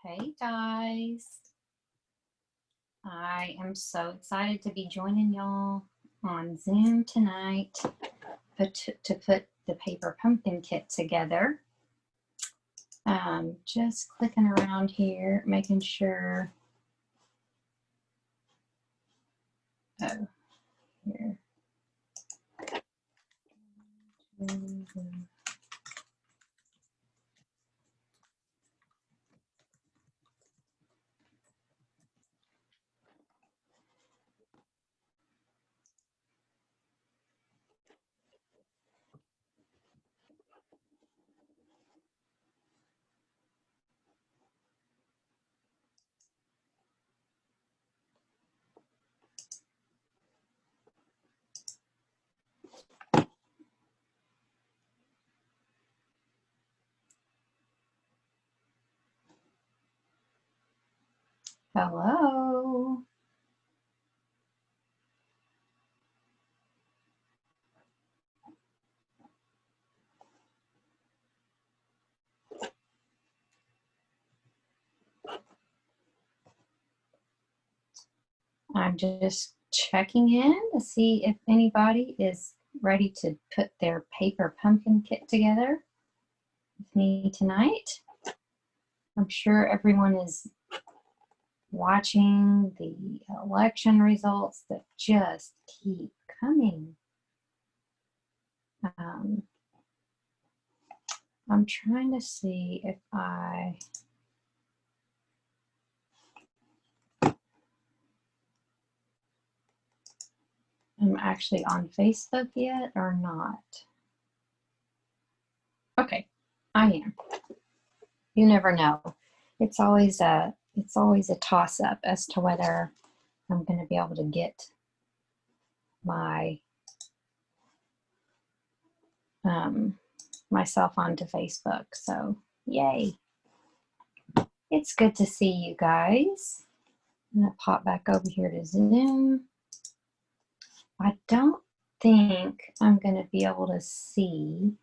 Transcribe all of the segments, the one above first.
Hey guys, I am so excited to be joining y'all on Zoom tonight to put the paper pumpkin kit together. Just clicking around here, making sure. Oh, here. Hello. I'm just checking in to see if anybody is ready to put their paper pumpkin kit together with me tonight. I'm sure everyone is watching the election results that just keep coming. I'm trying to see if I am actually on Facebook yet or not. Okay, I am. You never know. It's always a toss-up as to whether I'm going to be able to get my myself onto Facebook. So yay. It's good to see you guys. I'm going to pop back over here to Zoom. I don't think I'm going to be able to see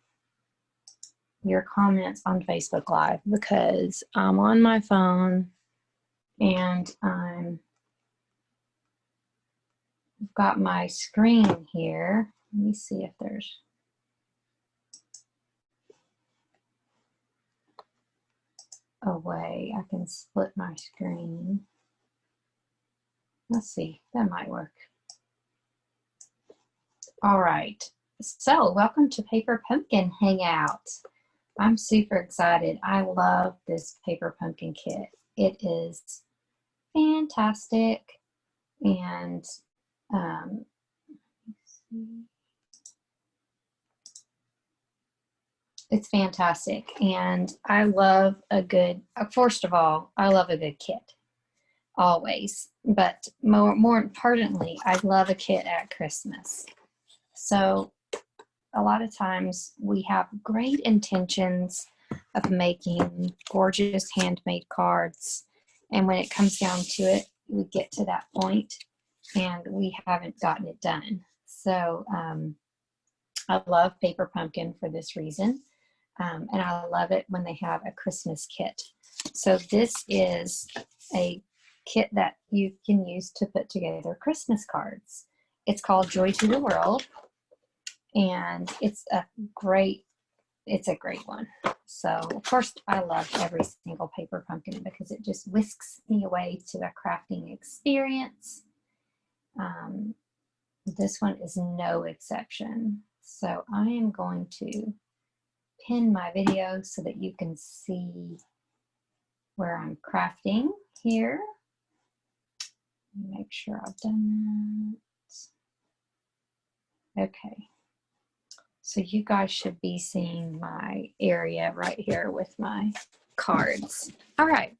your comments on Facebook Live because I'm on my phone and I've got my screen here. Let me see if there's a way I can split my screen. Let's see, that might work. All right, so welcome to Paper Pumpkin Hangout. I'm super excited. I love this paper pumpkin kit. It is fantastic and it's fantastic. And I love a good, first of all, I love a good kit, always. But more importantly, I love a kit at Christmas. So a lot of times we have great intentions of making gorgeous handmade cards. And when it comes down to it, we get to that point and we haven't gotten it done. So I love Paper Pumpkin for this reason. And I love it when they have a Christmas kit. So this is a kit that you can use to put together Christmas cards. It's called Joy to the World. And it's a great one. So of course I love every single paper pumpkin because it just whisks me away to a crafting experience. This one is no exception. So I am going to pin my video so that you can see where I'm crafting here. Make sure I've done that. Okay. So you guys should be seeing my area right here with my cards. All right.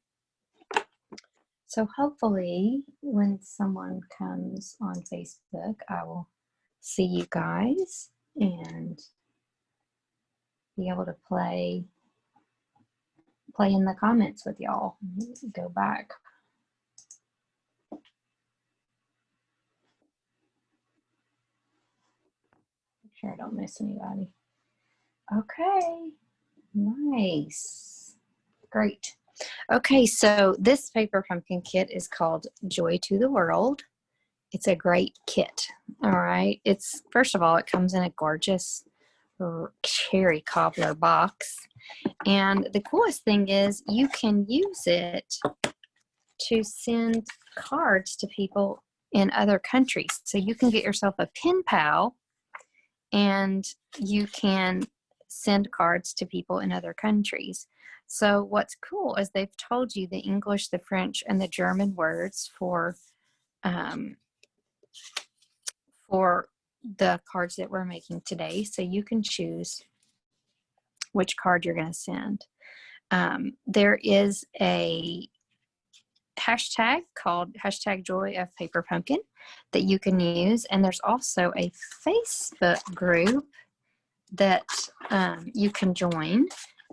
So hopefully when someone comes on Facebook, I will see you guys and be able to play in the comments with y'all. Go back. Make sure I don't miss anybody. Okay, nice, great. Okay, so this paper pumpkin kit is called Joy to the World. It's a great kit. All right. It's, first of all, it comes in a gorgeous cherry cobbler box. And the coolest thing is you can use it to send cards to people in other countries. So you can get yourself a pen pal and you can send cards to people in other countries. So what's cool is they've told you the English, the French, and the German words for the cards that we're making today. So you can choose which card you're going to send. There is a hashtag called #JoyOfPaperPumpkin that you can use. And there's also a Facebook group that you can join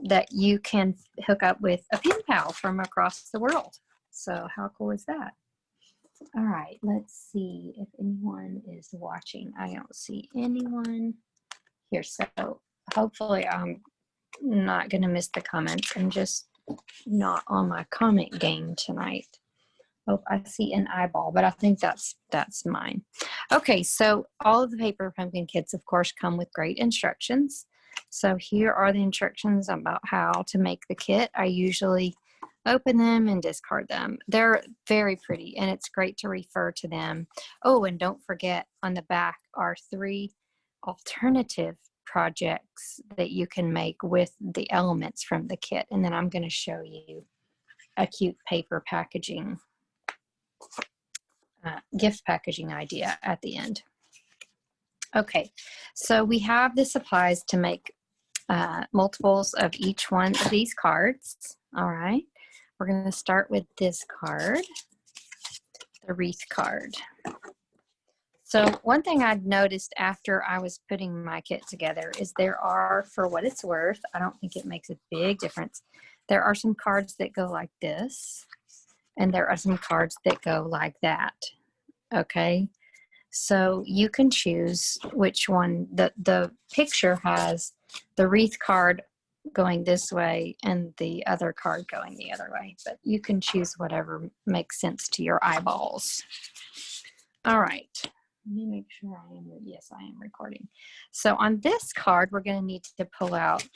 that you can hook up with a pen pal from across the world. So how cool is that? All right, let's see if anyone is watching. I don't see anyone here. So hopefully I'm not going to miss the comments. I'm just not on my comment game tonight. Oh, I see an eyeball, but I think that's mine. Okay, so all of the paper pumpkin kits, of course, come with great instructions. So here are the instructions about how to make the kit. I usually open them and discard them. They're very pretty, and it's great to refer to them. Oh, and don't forget, on the back are 3 alternative projects that you can make with the elements from the kit. And then I'm going to show you a cute paper packaging gift packaging idea at the end. Okay, so we have the supplies to make multiples of each one of these cards. All right, we're going to start with this card, the wreath card. So one thing I'd noticed after I was putting my kit together is there are, for what it's worth, I don't think it makes a big difference. There are some cards that go like this, and there are some cards that go like that. Okay, so you can choose which one. The picture has the wreath card going this way and the other card going the other way, but you can choose whatever makes sense to your eyeballs. All right, let me make sure I am, yes, I am recording. So on this card, we're going to need to pull out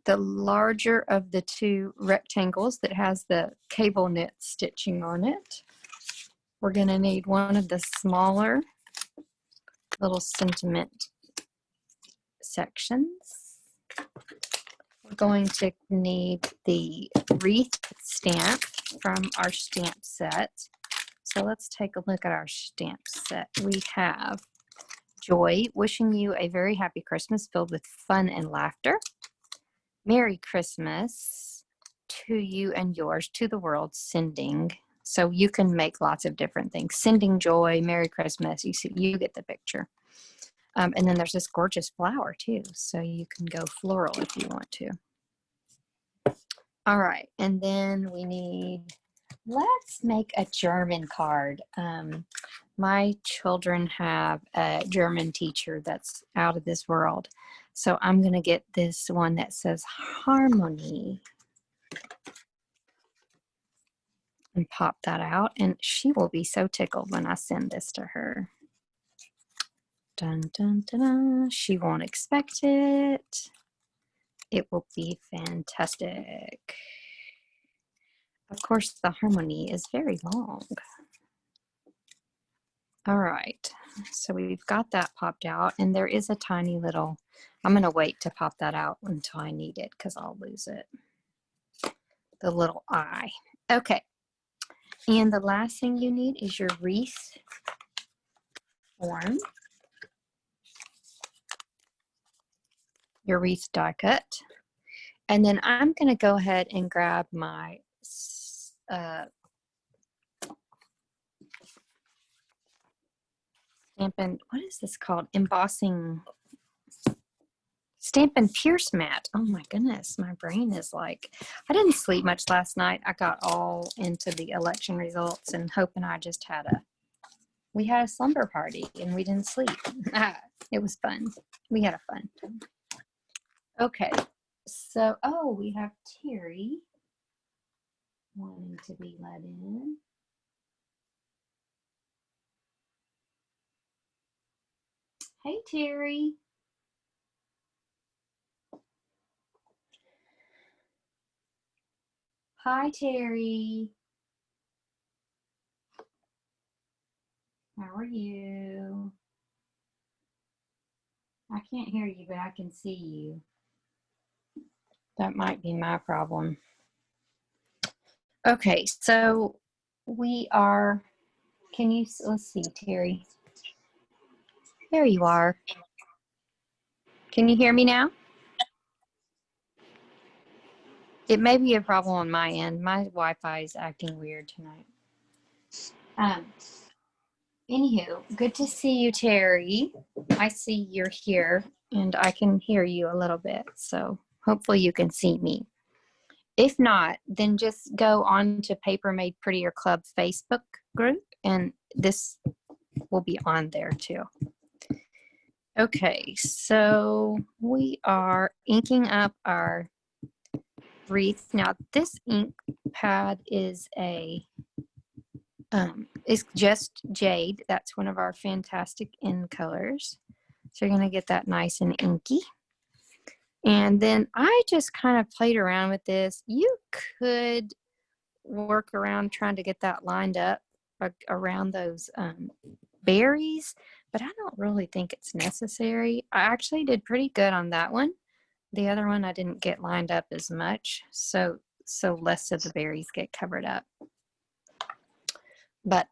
the larger of the 2 rectangles that has the cable knit stitching on it. We're going to need one of the smaller little sentiment sections. We're going to need the wreath stamp from our stamp set. So let's take a look at our stamp set. We have Joy, wishing you a very happy Christmas filled with fun and laughter. Merry Christmas to you and yours, to the world, sending. So you can make lots of different things. Sending joy, Merry Christmas. You see, you get the picture. And then there's this gorgeous flower too. So you can go floral if you want to. All right. And then we need, let's make a German card. My children have a German teacher that's out of this world. So I'm going to get this one that says harmony. And pop that out, and she will be so tickled when I send this to her. Dun, dun, dun, dun. She won't expect it. It will be fantastic. Of course, the harmony is very long. All right, so we've got that popped out, and there is a tiny little, I'm going to wait to pop that out until I need it because I'll lose it. The little eye. Okay. And the last thing you need is your wreath form, your wreath die cut. And then I'm going to go ahead and grab my Stampin', what is this called? Embossing, Stampin' Pierce mat. Oh my goodness, my brain is like, I didn't sleep much last night. I got all into the election results, and Hope and I just had we had a slumber party and we didn't sleep. It was fun. We had a fun time. Okay, so, oh, we have Terry. wanting to be let in. Hey, Terry. Hi, Terry. How are you? I can't hear you, but I can see you. That might be my problem. Okay, so we are, let's see, Terry. There you are. Can you hear me now? It may be a problem on my end. My Wi-Fi is acting weird tonight. Anywho, good to see you, Terry. I see you're here and I can hear you a little bit, so hopefully you can see me. If not, then just go on to Paper Made Prettier Club Facebook group, and this will be on there too. Okay, so we are inking up our wreath. Now, this ink pad is it's just jade. That's one of our fantastic in colors. So you're going to get that nice and inky. And then I just kind of played around with this. You could work around trying to get that lined up around those berries, but I don't really think it's necessary. I actually did pretty good on that one. The other one I didn't get lined up as much, so less of the berries get covered up. But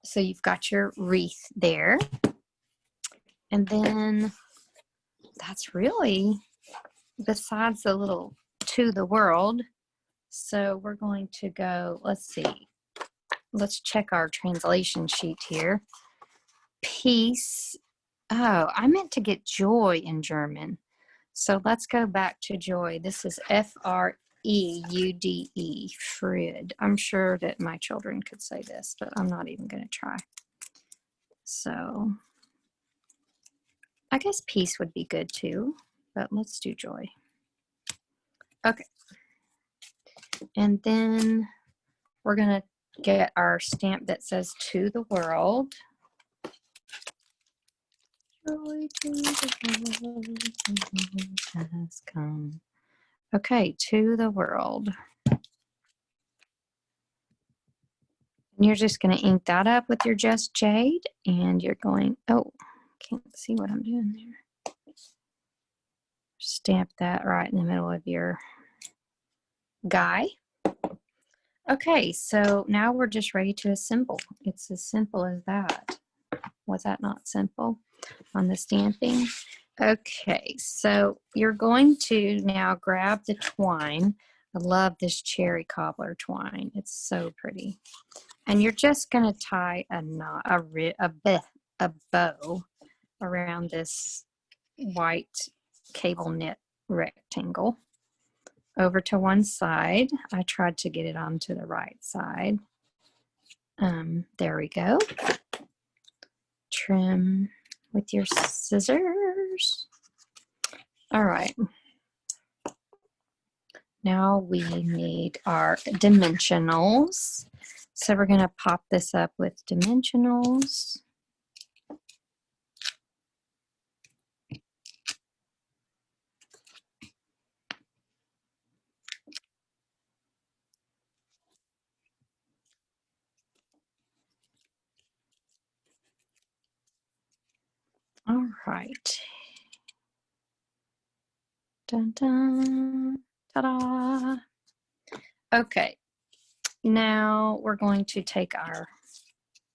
so you've got your wreath there, and then that's really, besides the little to the world. So we're going to go, let's see, let's check our translation sheet here. Peace. Oh, I meant to get joy in German. So let's go back to joy. This is Freude, Fried. I'm sure that my children could say this, but I'm not even going to try. So I guess peace would be good too, but let's do joy. Okay. And then we're going to get our stamp that says to the world. Joy to the world has come. Okay, to the world. And you're just going to ink that up with your Just Jade, and you're going, oh, can't see what I'm doing there. Stamp that right in the middle of your guy. Okay, so now we're just ready to assemble. It's as simple as that. Was that not simple on the stamping? Okay, so you're going to now grab the twine. I love this cherry cobbler twine. It's so pretty. And you're just going to tie a knot, a bow around this white cable knit rectangle. Over to one side. I tried to get it onto the right side. There we go. Trim with your scissors. All right. Now we need our dimensionals. So we're going to pop this up with dimensionals. All right. Dun, dun, ta-da. Okay. Now we're going to take our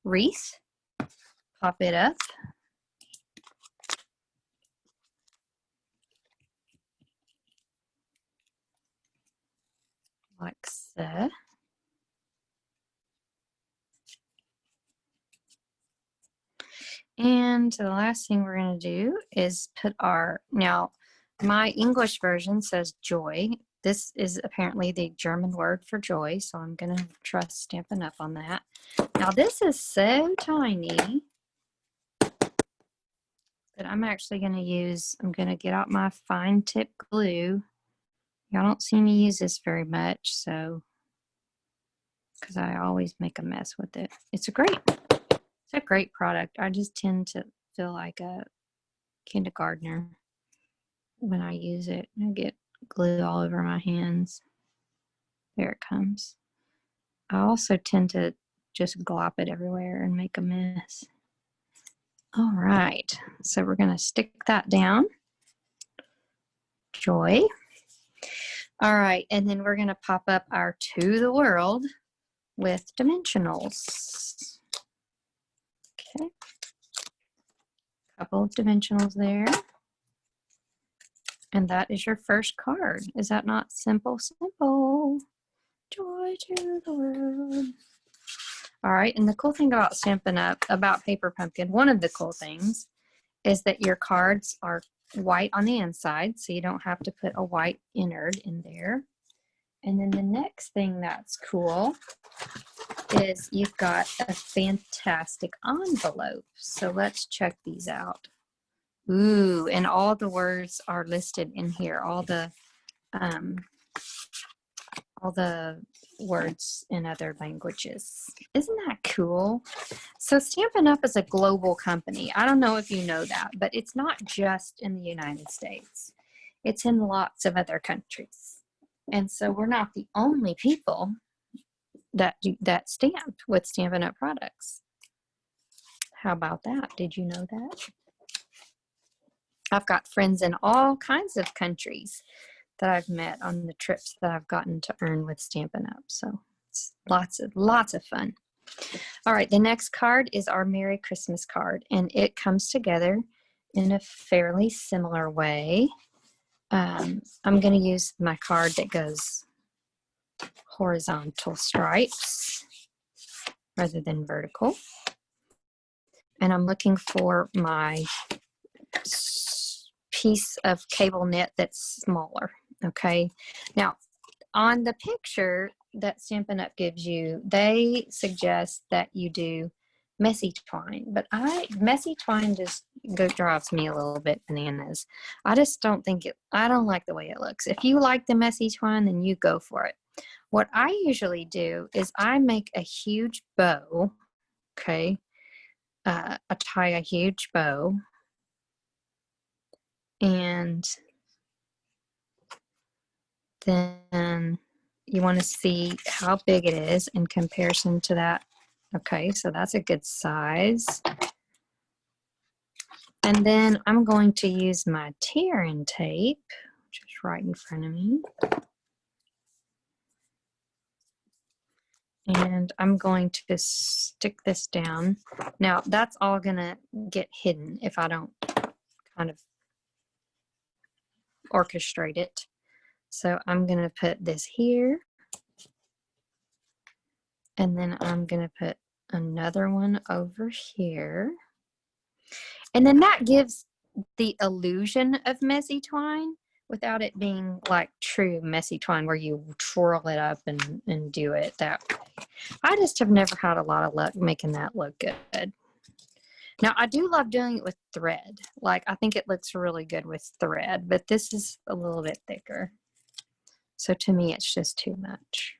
wreath, pop it up. Like so. And the last thing we're going to do is put our, now my English version says joy. This is apparently the German word for joy, so I'm going to trust Stampin' Up! On that. Now this is so tiny that I'm actually going to use, I'm going to get out my fine tip glue. Y'all don't see me use this very much, so because I always make a mess with it. It's a great product. I just tend to feel like a kindergartner when I use it. I get glue all over my hands. There it comes. I also tend to just glop it everywhere and make a mess. All right, so we're gonna stick that down. Joy. All right, and then we're gonna pop up our To the World with dimensionals. Okay, couple of dimensionals there. And that is your first card. Is that not simple? Simple. Joy to the world. All right, and the cool thing about Stampin' Up, about Paper Pumpkin, one of the cool things is that your cards are white on the inside, so you don't have to put a white innard in there. And then the next thing that's cool is you've got a fantastic envelope. So let's check these out. Ooh, and all the words are listed in here. All the words in other languages. Isn't that cool? So Stampin' Up is a global company. I don't know if you know that, but it's not just in the United States. It's in lots of other countries. And so we're not the only people that stamp with Stampin' Up products. How about that? Did you know that? I've got friends in all kinds of countries that I've met on the trips that I've gotten to earn with Stampin' Up. So it's lots of fun. All right, the next card is our Merry Christmas card, and it comes together in a fairly similar way. I'm going to use my card that goes horizontal stripes rather than vertical. And I'm looking for my piece of cable knit that's smaller. Okay, now on the picture that Stampin' Up gives you, they suggest that you do messy twine, but messy twine just drives me a little bit bananas. I just don't think I don't like the way it looks. If you like the messy twine, then you go for it. What I usually do is I make a huge bow. Okay, I tie a huge bow, and then you want to see how big it is in comparison to that. Okay, so that's a good size. And then I'm going to use my tear-in tape, which is right in front of me. And I'm going to stick this down. Now, that's all going to get hidden if I don't kind of orchestrate it. So I'm going to put this here. And then I'm going to put another one over here. And then that gives the illusion of messy twine without it being like true messy twine where you twirl it up and do it that way. I just have never had a lot of luck making that look good. Now, I do love doing it with thread. Like, I think it looks really good with thread, but this is a little bit thicker. So to me, it's just too much.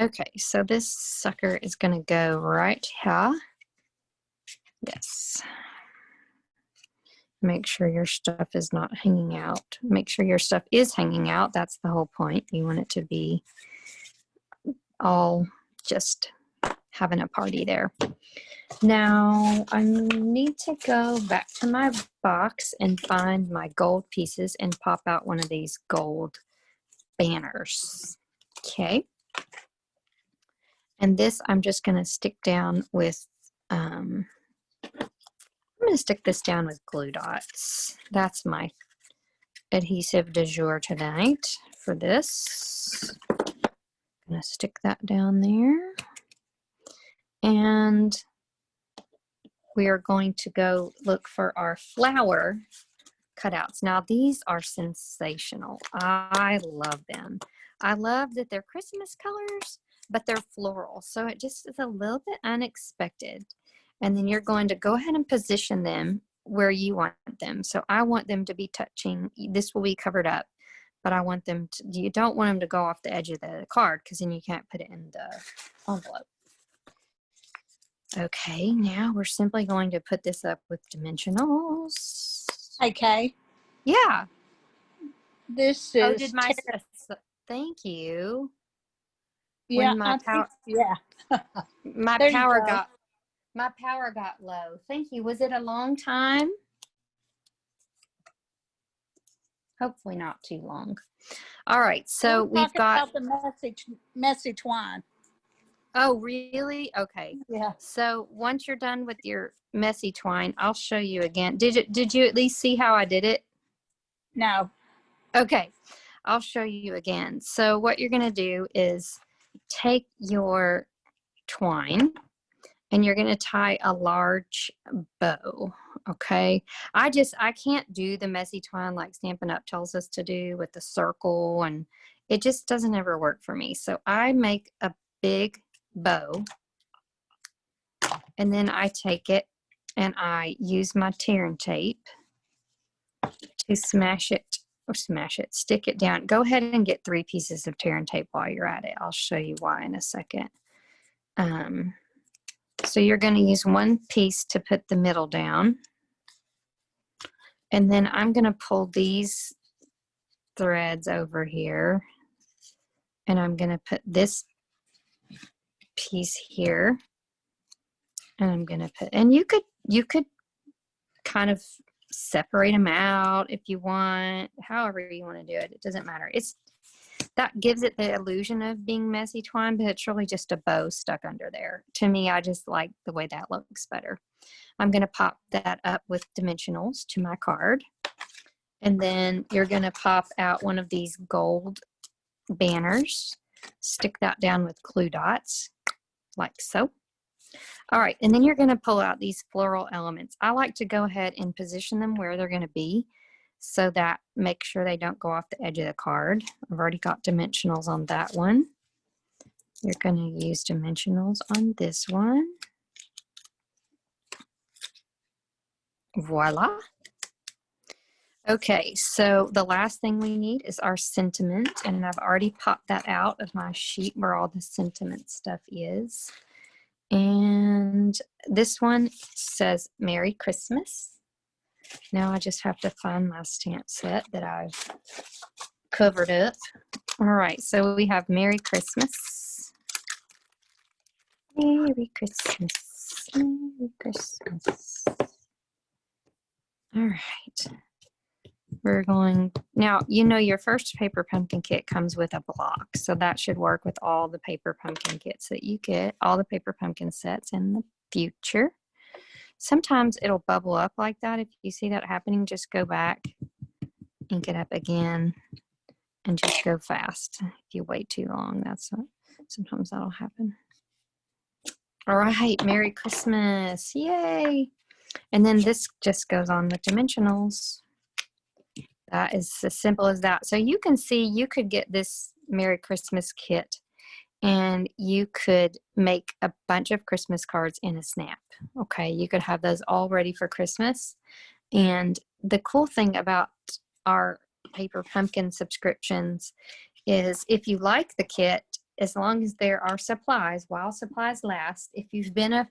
Okay, so this sucker is going to go right here. Yes. Make sure your stuff is not hanging out. Make sure your stuff is hanging out. That's the whole point. You want it to be all just having a party there. Now, I need to go back to my box and find my gold pieces and pop out one of these gold banners. Okay. And this I'm just going to stick down with, I'm going to stick this down with glue dots. That's my adhesive du jour tonight for this. I'm going to stick that down there. And we are going to go look for our flower cutouts. Now, these are sensational. I love them. I love that they're Christmas colors, but they're floral. So it just is a little bit unexpected. And then you're going to go ahead and position them where you want them. So I want them to be touching, this will be covered up but I want them to, you don't want them to go off the edge of the card because then you can't put it in the envelope. Okay, now we're simply going to put this up with dimensionals. Okay. Yeah. This is. Oh, did my, thank you. Yeah, When my power, yeah. my There you power go. my power got low. Thank you. Was it a long time? Hopefully not too long. All right, so we've got about the messy twine. Oh, really? Okay. Yeah. So once you're done with your messy twine, I'll show you again. Did you at least see how I did it? No. Okay. I'll show you again. So what you're going to do is take your twine and you're going to tie a large bow. Okay. I can't do the messy twine like Stampin' Up! Tells us to do with the circle, and it just doesn't ever work for me. So I make a big bow, and then I take it and I use my tearing tape to stick it down. Go ahead and get 3 pieces of tearing tape while you're at it. I'll show you why in a second. So you're going to use 1 piece to put the middle down. And then I'm going to pull these threads over here. And I'm going to put this piece here. And I'm going to put, and you could kind of separate them out if you want, however you want to do it. It doesn't matter. That gives it the illusion of being messy twine, but it's really just a bow stuck under there. To me, I just like the way that looks better. I'm going to pop that up with dimensionals to my card. And then you're going to pop out one of these gold banners, stick that down with glue dots, like so. All right, and then you're going to pull out these floral elements. I like to go ahead and position them where they're going to be so that make sure they don't go off the edge of the card. I've already got dimensionals on that one. You're going to use dimensionals on this one. Voila. Okay, so the last thing we need is our sentiment, and I've already popped that out of my sheet where all the sentiment stuff is. And this one says Merry Christmas. Now I just have to find my stamp set that I've covered up. All right, so we have Merry Christmas. Merry Christmas. Merry Christmas. All right. We're going, now, you know, your first paper pumpkin kit comes with a block, so that should work with all the paper pumpkin kits that you get, all the paper pumpkin sets in the future. Sometimes it'll bubble up like that. If you see that happening, just go back, ink it up again, and just go fast. If you wait too long, sometimes that'll happen. All right, Merry Christmas, yay. And then this just goes on with dimensionals. That is as simple as that. So you can see, you could get this Merry Christmas kit and you could make a bunch of Christmas cards in a snap. Okay, you could have those all ready for Christmas. And the cool thing about our paper pumpkin subscriptions is if you like the kit, as long as there are supplies, while supplies last, if you've been a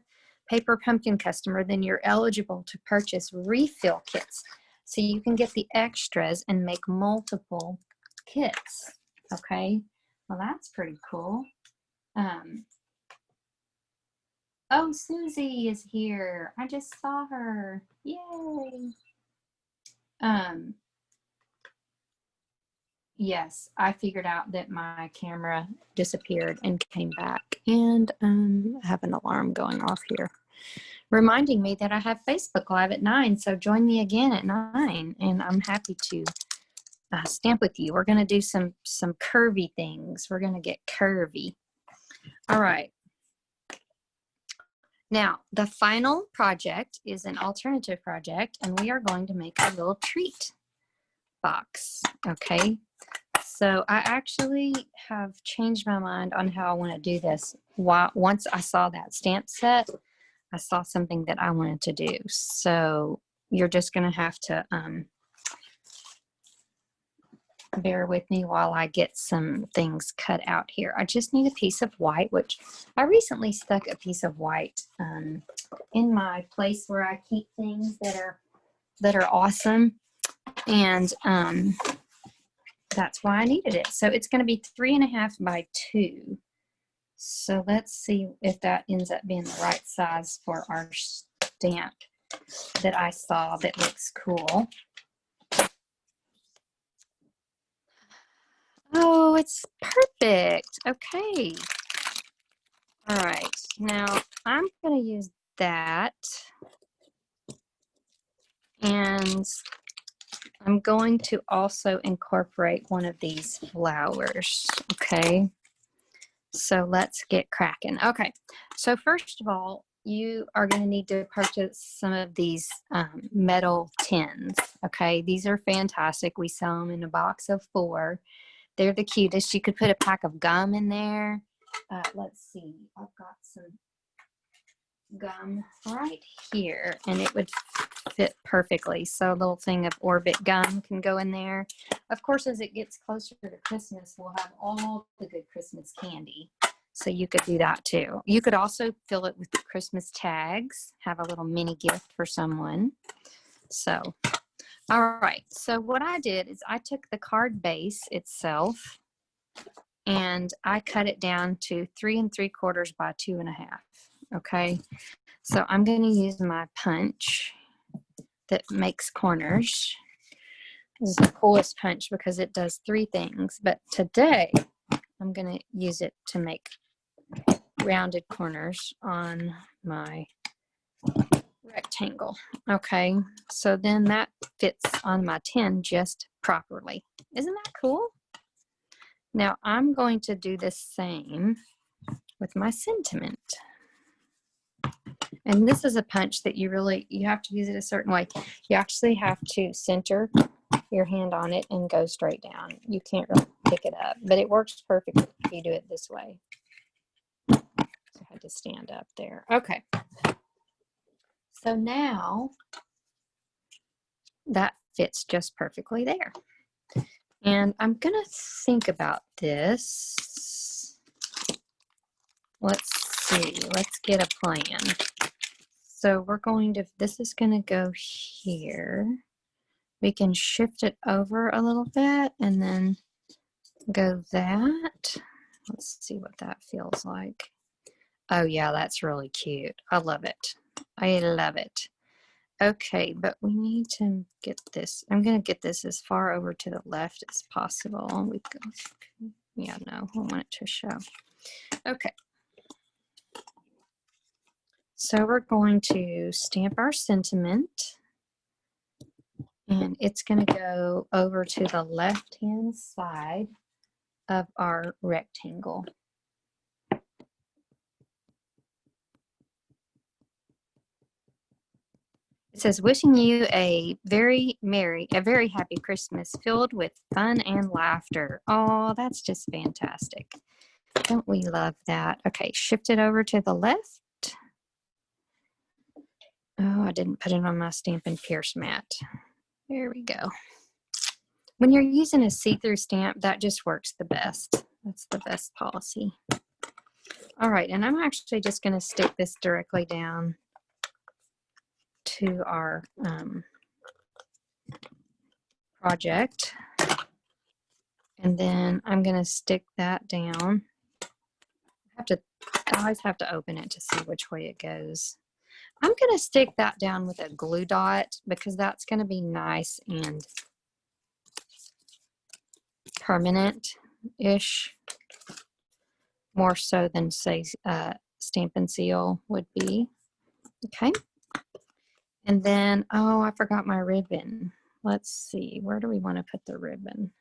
paper pumpkin customer, then you're eligible to purchase refill kits. So you can get the extras and make multiple kits. Okay, well, that's pretty cool. Oh, Susie is here. I just saw her. Yay. Yes, I figured out that my camera disappeared and came back, and I have an alarm going off here reminding me that I have Facebook Live at 9, so join me again at 9, and I'm happy to stamp with you. We're going to do some curvy things. We're going to get curvy. All right. Now, the final project is an alternative project, and we are going to make a little treat box, okay? So I actually have changed my mind on how I want to do this. Once I saw that stamp set, I saw something that I wanted to do. So you're just going to have to bear with me while I get some things cut out here. I just need a piece of white, which I recently stuck a piece of white in my place where I keep things that are awesome, and that's why I needed it. So it's going to be 3.5 by 2. So let's see if that ends up being the right size for our stamp that I saw that looks cool. Oh, it's perfect. Okay. All right. Now I'm going to use that. And I'm going to also incorporate one of these flowers. Okay. So let's get cracking. Okay. So first of all, you are going to need to purchase some of these metal tins. Okay. These are fantastic. We sell them in a box of 4. They're the cutest. You could put a pack of gum in there. Let's see. I've got some gum right here, and it would fit perfectly. So a little thing of Orbit gum can go in there. Of course, as it gets closer to Christmas, we'll have all the good Christmas candy. So you could do that too. You could also fill it with the Christmas tags, have a little mini gift for someone. So all right, so what I did is I took the card base itself and I cut it down to 3 3/4 by 2.5. Okay, so I'm going to use my punch that makes corners. This is the coolest punch because it does 3 things, but today I'm going to use it to make rounded corners on my rectangle. Okay, so then that fits on my tin just properly. Isn't that cool? Now I'm going to do the same with my sentiment. And this is a punch that you have to use it a certain way. You actually have to center your hand on it and go straight down. You can't really pick it up, but it works perfectly if you do it this way. So I had to stand up there. Okay. So now that fits just perfectly there. And I'm going to think about this. Let's see. Let's get a plan. So we're going to, this is going to go here. We can shift it over a little bit and then go that. Let's see what that feels like. Oh yeah, that's really cute. I love it. I love it. Okay, but we need to get this. I'm going to get this as far over to the left as possible. We go, yeah, no, I want it to show. Okay. So we're going to stamp our sentiment. And it's going to go over to the left-hand side of our rectangle. It says, wishing you a very happy Christmas filled with fun and laughter. Oh, that's just fantastic. Don't we love that? Okay, shift it over to the left. Oh, I didn't put it on my Stampin' Pierce mat. There we go. When you're using a see-through stamp, that just works the best. That's the best policy. All right, and I'm actually just going to stick this directly down to our project. And then I'm going to stick that down. I always have to open it to see which way it goes. I'm going to stick that down with a glue dot because that's going to be nice and permanent-ish, more so than, say, Stampin' Seal would be. Okay. And then, oh, I forgot my ribbon. Let's see, where do we want to put the ribbon?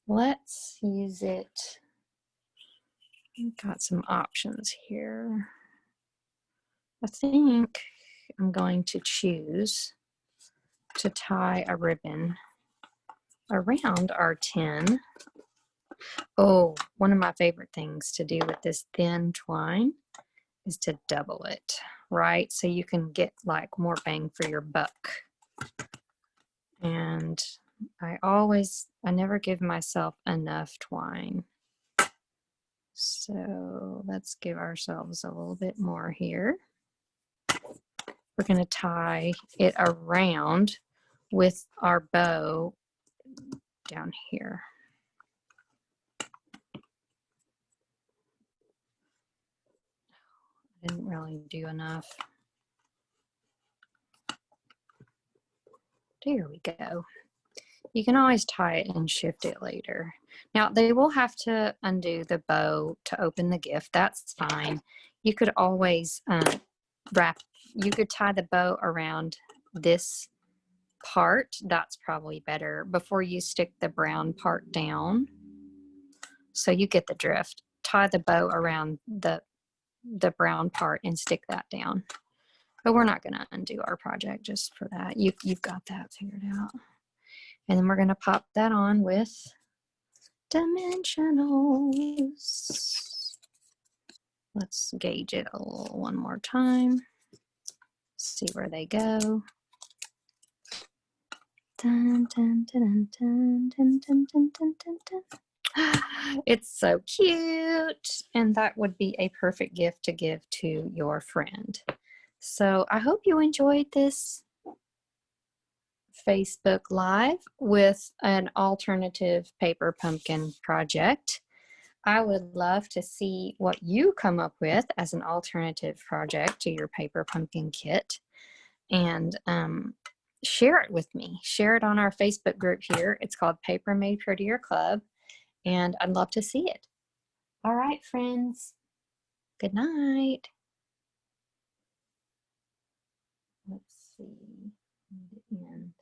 Let's use it. I've got some options here. I think I'm going to choose to tie a ribbon around our tin. Oh, one of my favorite things to do with this thin twine is to double it, right? So you can get like more bang for your buck. And I never give myself enough twine. So let's give ourselves a little bit more here. We're going to tie it around with our bow down here. I didn't really do enough. There we go. You can always tie it and shift it later. Now, they will have to undo the bow to open the gift. That's fine. You could always you could tie the bow around this part. That's probably better before you stick the brown part down. So you get the drift. Tie the bow around the brown part and stick that down. But we're not going to undo our project just for that. You've got that figured out. And then we're going to pop that on with dimensionals. Let's gauge it one more time. See where they go. Dun, dun, dun, dun, dun, dun, dun, dun, dun, dun. It's so cute. And that would be a perfect gift to give to your friend. So I hope you enjoyed this Facebook Live with an alternative paper pumpkin project. I would love to see what you come up with as an alternative project to your paper pumpkin kit, and share it with me. Share it on our Facebook group here. It's called Paper Made Prettier Club, and I'd love to see it. All right, friends. Good night. Let's see. End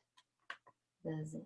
the Zoom.